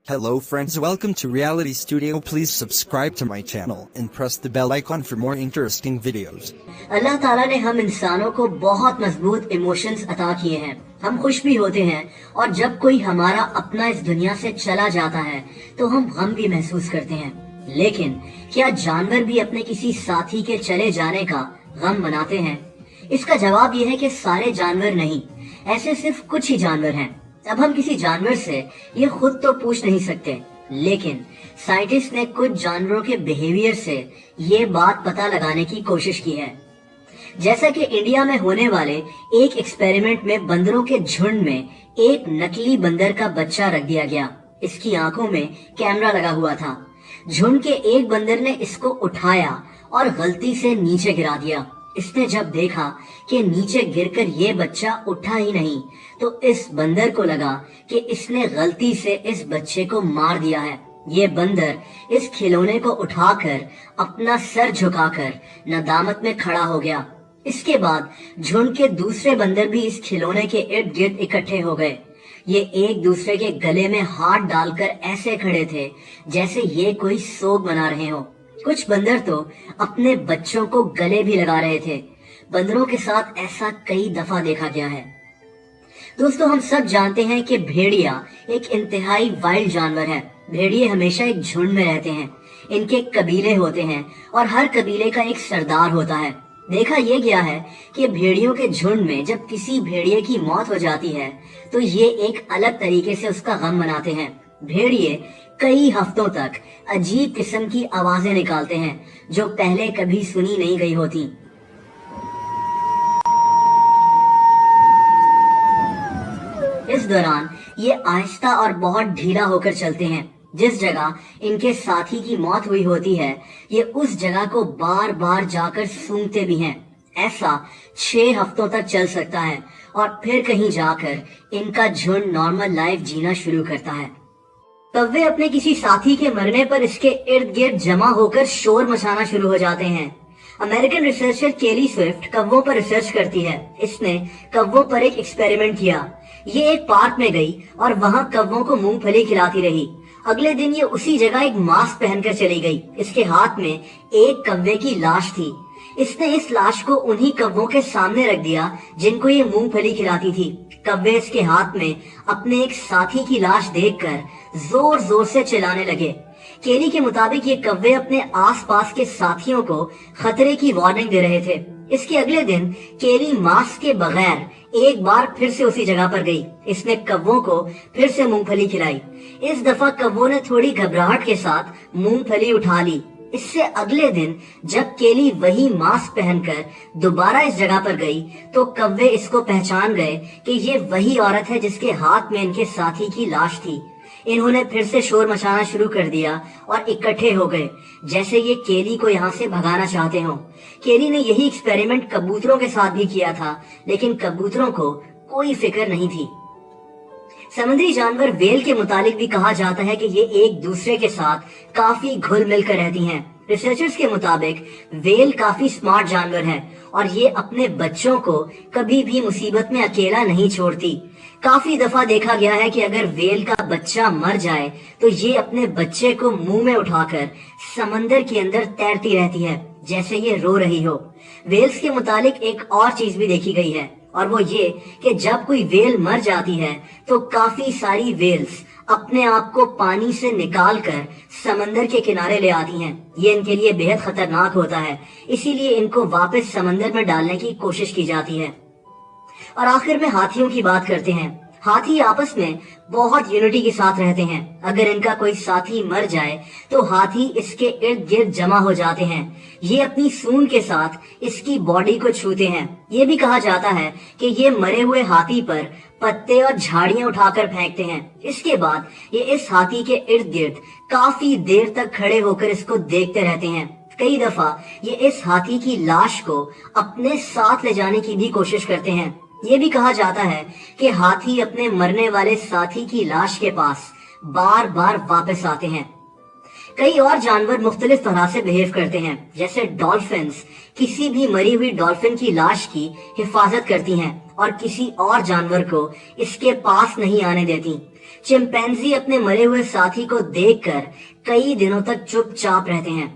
Hello friends, welcome to Reality Studio. Please subscribe to my channel and press the bell icon for more interesting videos. अल्लाह ताला ने हम इंसानों को बहुत मजबूत इमोशंस अता किए हैं। हम खुश भी होते हैं और जब कोई हमारा अपना इस दुनिया से चला जाता है तो हम गम भी महसूस करते हैं। लेकिन क्या जानवर भी अपने किसी साथी के चले जाने का गम मनाते हैं? इसका जवाब यह है कि सारे जानवर नहीं, ऐसे सिर्फ कुछ ही जानवर हैं। अब हम किसी जानवर से ये खुद तो पूछ नहीं सकते, लेकिन साइंटिस्ट ने कुछ जानवरों के बिहेवियर से ये बात पता लगाने की कोशिश की है। जैसा कि इंडिया में होने वाले एक एक्सपेरिमेंट में बंदरों के झुंड में एक नकली बंदर का बच्चा रख दिया गया। इसकी आंखों में कैमरा लगा हुआ था। झुंड के एक बंदर ने इसको उठाया और गलती से नीचे गिरा दिया। इसने जब देखा कि नीचे गिरकर ये बच्चा उठा ही नहीं, तो इस बंदर को लगा कि इसने गलती से इस बच्चे को मार दिया है। ये बंदर इस खिलौने को उठाकर अपना सर झुकाकर नदामत में खड़ा हो गया। इसके बाद झुंड के दूसरे बंदर भी इस खिलौने के इर्द गिर्द इकट्ठे हो गए। ये एक दूसरे के गले में हाथ डालकर ऐसे खड़े थे जैसे ये कोई सोग मना रहे हो। कुछ बंदर तो अपने बच्चों को गले भी लगा रहे थे। बंदरों के साथ ऐसा कई दफा देखा गया है। दोस्तों, हम सब जानते हैं कि भेड़िया एक इंतहाई वाइल्ड जानवर है। भेड़िए हमेशा एक झुंड में रहते हैं। इनके कबीले होते हैं और हर कबीले का एक सरदार होता है। देखा यह गया है कि भेड़ियों के झुंड में जब किसी भेड़िए की मौत हो जाती है तो ये एक अलग तरीके से उसका गम मनाते हैं। भेड़िए कई हफ्तों तक अजीब किस्म की आवाजें निकालते हैं जो पहले कभी सुनी नहीं गई होती। इस दौरान ये आहिस्ता और बहुत ढीला होकर चलते हैं। जिस जगह इनके साथी की मौत हुई होती है, ये उस जगह को बार बार जाकर सूंघते भी हैं। ऐसा 6 हफ्तों तक चल सकता है और फिर कहीं जाकर इनका झुंड नॉर्मल लाइफ जीना शुरू करता है। कौवे अपने किसी साथी के मरने पर इसके इर्द गिर्द जमा होकर शोर मचाना शुरू हो जाते हैं। अमेरिकन रिसर्चर केली स्विफ्ट कौवों पर रिसर्च करती है। इसने कौवों पर एक एक्सपेरिमेंट किया। ये एक पार्क में गई और वहाँ कौवों को मूंगफली खिलाती रही। अगले दिन ये उसी जगह एक मास्क पहनकर चली गई। इसके हाथ में एक कौवे की लाश थी। इसने इस लाश को उन्हीं कौवों के सामने रख दिया जिनको ये मूंगफली खिलाती थी। कौवे इसके हाथ में अपने एक साथी की लाश देखकर जोर जोर से चिल्लाने लगे। केली के मुताबिक ये कौवे अपने आसपास के साथियों को खतरे की वार्निंग दे रहे थे। इसके अगले दिन केली मास्क के बगैर एक बार फिर से उसी जगह पर गई। इसने कौवों को फिर से मूंगफली खिलाई। इस दफा कौवों ने थोड़ी घबराहट के साथ मूंगफली उठा ली। इससे अगले दिन जब केली वही मास्क पहनकर दोबारा इस जगह पर गई तो कौवे इसको पहचान गए कि ये वही औरत है जिसके हाथ में इनके साथी की लाश थी। इन्होंने फिर से शोर मचाना शुरू कर दिया और इकट्ठे हो गए जैसे ये केली को यहाँ से भगाना चाहते हो। केली ने यही एक्सपेरिमेंट कबूतरों के साथ भी किया था, लेकिन कबूतरों को कोई फिक्र नहीं थी। समुद्री जानवर वेल के मुतालिक भी कहा जाता है कि ये एक दूसरे के साथ काफी घुल मिल कर रहती हैं। रिसर्चर्स के मुताबिक वेल काफी स्मार्ट जानवर है और ये अपने बच्चों को कभी भी मुसीबत में अकेला नहीं छोड़ती। काफी दफा देखा गया है कि अगर वेल का बच्चा मर जाए तो ये अपने बच्चे को मुंह में उठाकर समंदर के अंदर तैरती रहती है जैसे ये रो रही हो। वेल्स के मुतालिक एक और चीज भी देखी गई है और वो ये कि जब कोई वेल मर जाती है तो काफी सारी वेल्स अपने आप को पानी से निकालकर समंदर के किनारे ले आती हैं। ये इनके लिए बेहद खतरनाक होता है, इसीलिए इनको वापस समंदर में डालने की कोशिश की जाती है। और आखिर में हाथियों की बात करते हैं। हाथी आपस में बहुत यूनिटी के साथ रहते हैं। अगर इनका कोई साथी मर जाए तो हाथी इसके इर्द गिर्द जमा हो जाते हैं। ये अपनी सूंड के साथ इसकी बॉडी को छूते हैं। ये भी कहा जाता है कि ये मरे हुए हाथी पर पत्ते और झाड़ियां उठाकर फेंकते हैं। इसके बाद ये इस हाथी के इर्द गिर्द काफी देर तक खड़े होकर इसको देखते रहते हैं। कई दफा ये इस हाथी की लाश को अपने साथ ले जाने की भी कोशिश करते हैं। ये भी कहा जाता है कि हाथी अपने मरने वाले साथी की लाश के पास बार बार वापस आते हैं। कई और जानवर मुख्तलिफ तरह से बिहेव करते हैं। जैसे डॉल्फिन्स किसी भी मरी हुई डॉल्फिन की लाश की हिफाजत करती हैं और किसी और जानवर को इसके पास नहीं आने देती। چمپینزی اپنے مرے ہوئے ساتھی کو دیکھ کر کئی دنوں تک چپ چاپ رہتے ہیں